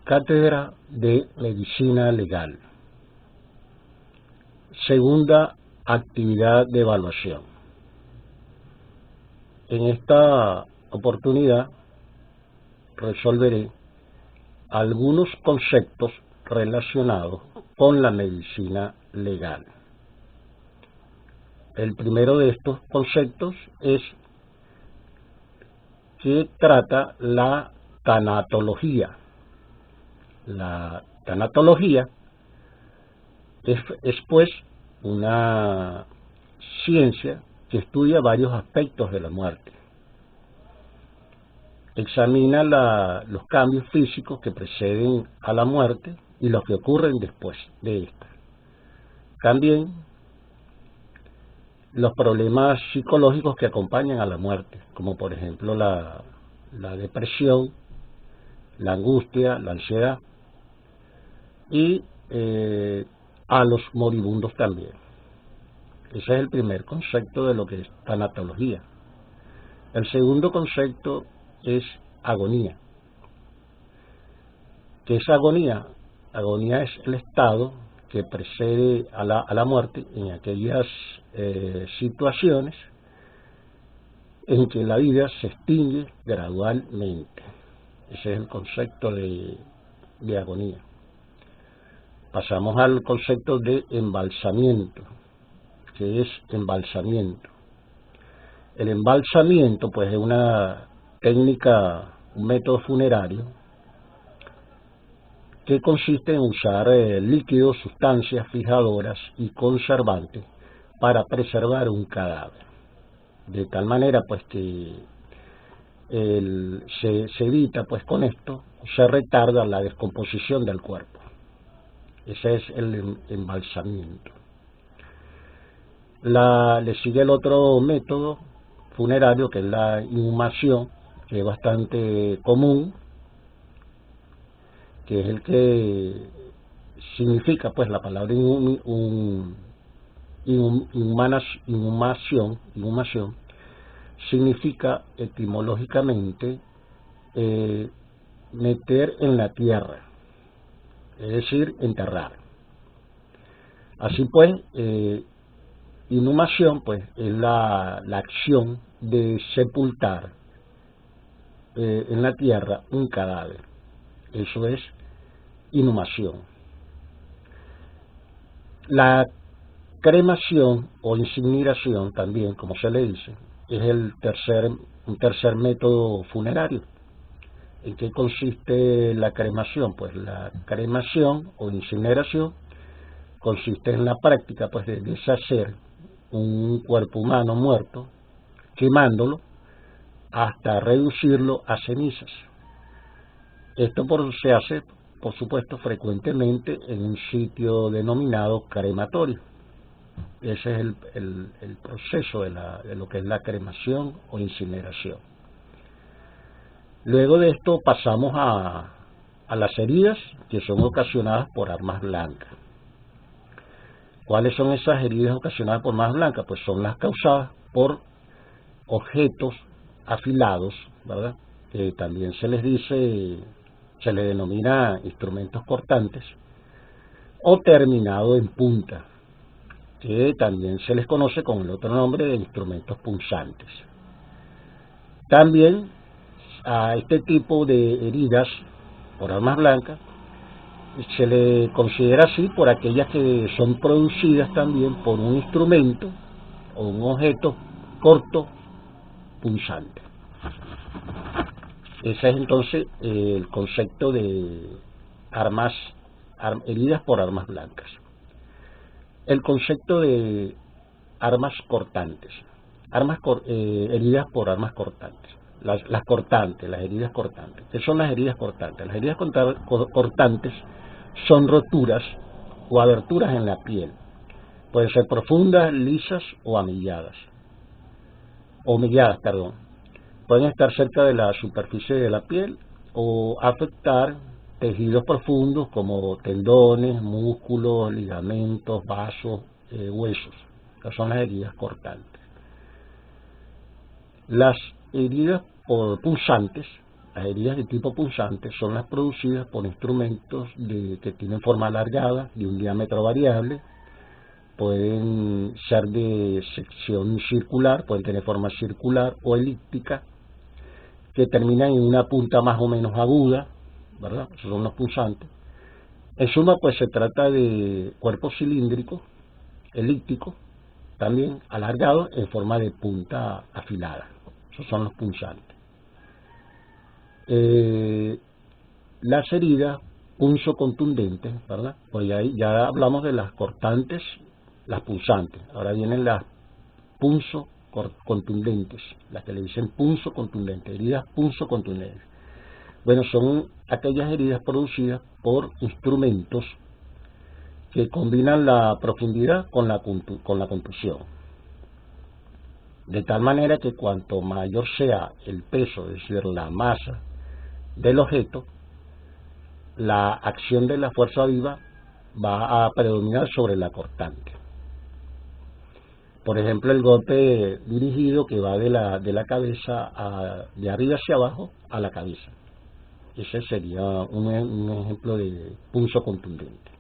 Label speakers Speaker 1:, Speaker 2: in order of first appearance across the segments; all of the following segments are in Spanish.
Speaker 1: Cátedra de Medicina Legal. Segunda actividad de evaluación. En esta oportunidad resolveré algunos conceptos relacionados con la medicina legal. El primero de estos conceptos es que trata la tanatología. La tanatología es pues una ciencia que estudia varios aspectos de la muerte. Examina los cambios físicos que preceden a la muerte y los que ocurren después de esta. También los problemas psicológicos que acompañan a la muerte, como por ejemplo la depresión, la angustia, la ansiedad, y a los moribundos también. Ese es el primer concepto de lo que es tanatología. El segundo concepto es agonía. ¿Qué es agonía? Agonía es el estado que precede a la muerte en aquellas situaciones en que la vida se extingue gradualmente. Ese es el concepto de agonía. Pasamos al concepto de embalsamiento. ¿Qué es embalsamiento? El embalsamiento pues es una técnica, un método funerario que consiste en usar líquidos, sustancias fijadoras y conservantes para preservar un cadáver. De tal manera pues que se evita pues con esto, se retarda la descomposición del cuerpo. Ese es el embalsamiento. Le sigue el otro método funerario, que es la inhumación, que es bastante común, que es el que significa, pues la palabra inhumación significa etimológicamente meter en la tierra, es decir, enterrar. Así pues, inhumación pues es la acción de sepultar en la tierra un cadáver. Eso es inhumación. La cremación o incineración también, como se le dice, es un tercer método funerario. ¿En qué consiste la cremación? Pues la cremación o incineración consiste en la práctica pues de deshacer un cuerpo humano muerto, quemándolo hasta reducirlo a cenizas. Esto se hace, por supuesto, frecuentemente en un sitio denominado crematorio. Ese es el proceso de lo que es la cremación o incineración. Luego de esto pasamos a las heridas que son ocasionadas por armas blancas. ¿Cuáles son esas heridas ocasionadas por armas blancas? Pues son las causadas por objetos afilados, ¿verdad? Que también se les denomina instrumentos cortantes, o terminado en punta, que también se les conoce con el otro nombre de instrumentos punzantes. También a este tipo de heridas por armas blancas se le considera así por aquellas que son producidas también por un instrumento o un objeto corto punzante. Ese es entonces el concepto de heridas por armas blancas. El concepto de armas cortantes, heridas por armas cortantes. Las heridas cortantes. ¿Qué son las heridas cortantes? Las heridas cortantes son roturas o aberturas en la piel. Pueden ser profundas, lisas o humilladas. Pueden estar cerca de la superficie de la piel o afectar tejidos profundos como tendones, músculos, ligamentos, vasos, huesos. Estas son las heridas cortantes. Las heridas punzantes Las heridas de tipo punzante son las producidas por instrumentos que tienen forma alargada, de un diámetro variable, pueden ser de sección circular, pueden tener forma circular o elíptica, que terminan en una punta más o menos aguda, ¿verdad? Esos son los punzantes. En suma, pues se trata de cuerpos cilíndricos, elípticos, también alargados en forma de punta afilada. Esos son los punzantes. Las heridas punzocontundentes, ¿verdad? Pues ahí ya hablamos de las cortantes, las punzantes. Ahora vienen las punzocontundentes, las que le dicen punzocontundentes, heridas punzocontundentes. Bueno, son aquellas heridas producidas por instrumentos que combinan la profundidad con la contusión. De tal manera que cuanto mayor sea el peso, es decir, la masa del objeto, la acción de la fuerza viva va a predominar sobre la cortante. Por ejemplo, el golpe dirigido que va de la cabeza, de arriba hacia abajo a la cabeza. Ese sería un ejemplo de punzocontundente.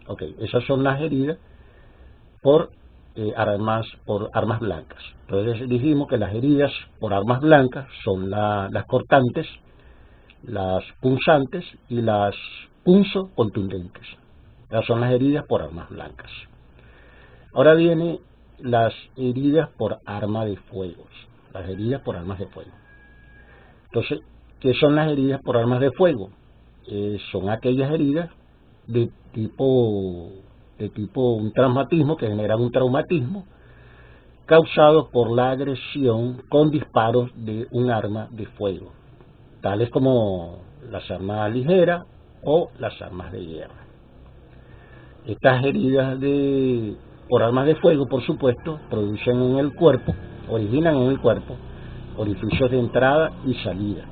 Speaker 1: Ok, esas son las heridas por armas blancas. Entonces dijimos que las heridas por armas blancas son las cortantes, las punzantes y las punzocontundentes. Esas son las heridas por armas blancas. Ahora vienen las heridas por arma de fuego. Las heridas por armas de fuego. Entonces, ¿qué son las heridas por armas de fuego? Son aquellas heridas de tipo un traumatismo, que generan un traumatismo causado por la agresión con disparos de un arma de fuego, tales como las armas ligeras o las armas de guerra. Estas heridas por armas de fuego, por supuesto, originan en el cuerpo orificios de entrada y salida,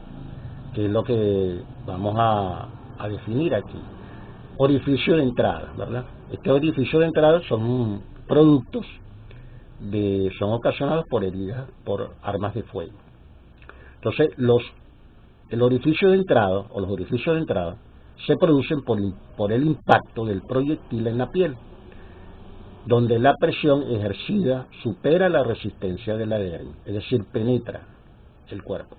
Speaker 1: que es lo que vamos a definir aquí. Orificio de entrada, ¿verdad? Este orificio de entrada son productos son ocasionados por heridas por armas de fuego. Entonces, el orificio de entrada o los orificios de entrada se producen por el impacto del proyectil en la piel, donde la presión ejercida supera la resistencia de la dermis, es decir, penetra el cuerpo.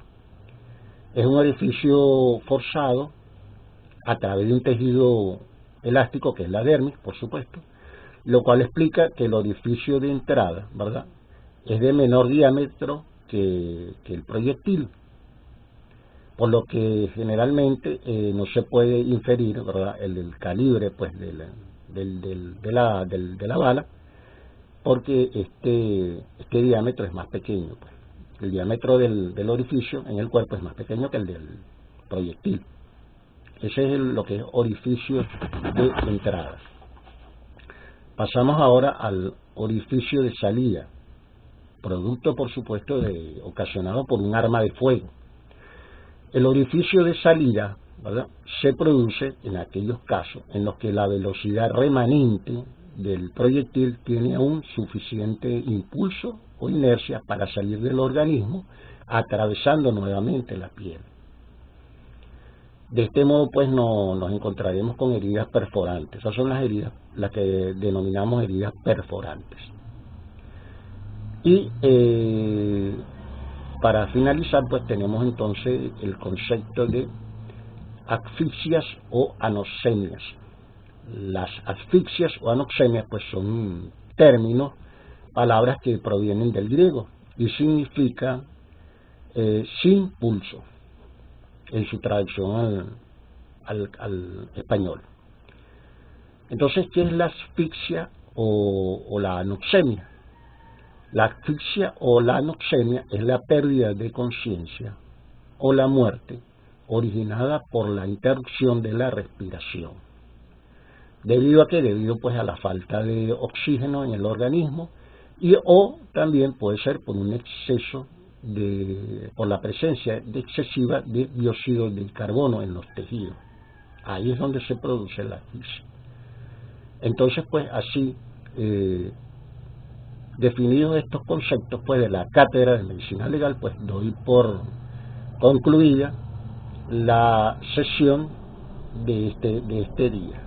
Speaker 1: Es un orificio forzado a través de un tejido elástico, que es la dermis, por supuesto, lo cual explica que el orificio de entrada, ¿verdad?, es de menor diámetro que el proyectil, por lo que generalmente no se puede inferir, ¿verdad?, el calibre pues de la bala, porque este diámetro es más pequeño, pues. El diámetro del orificio en el cuerpo es más pequeño que el del proyectil. Ese es lo que es orificio de entrada. Pasamos ahora al orificio de salida, producto, por supuesto, ocasionado por un arma de fuego. El orificio de salida, ¿verdad?, se produce en aquellos casos en los que la velocidad remanente del proyectil tiene aún suficiente impulso o inercia para salir del organismo, atravesando nuevamente la piel. De este modo, pues, nos encontraremos con heridas perforantes. Esas son las heridas, las que denominamos heridas perforantes. Y para finalizar, pues, tenemos entonces el concepto de asfixias o anoxemias. Las asfixias o anoxemias, pues, son términos, palabras que provienen del griego y significan sin pulso en su traducción al español. Entonces, ¿qué es la asfixia o la anoxemia? La asfixia o la anoxemia es la pérdida de conciencia o la muerte originada por la interrupción de la respiración. ¿Debido a qué? Debido pues a la falta de oxígeno en el organismo o también puede ser por un exceso por la presencia excesiva de dióxido de carbono en los tejidos. Ahí es donde se produce la asfixia. Entonces, pues así, definidos estos conceptos pues de la cátedra de medicina legal, pues doy por concluida la sesión de este día.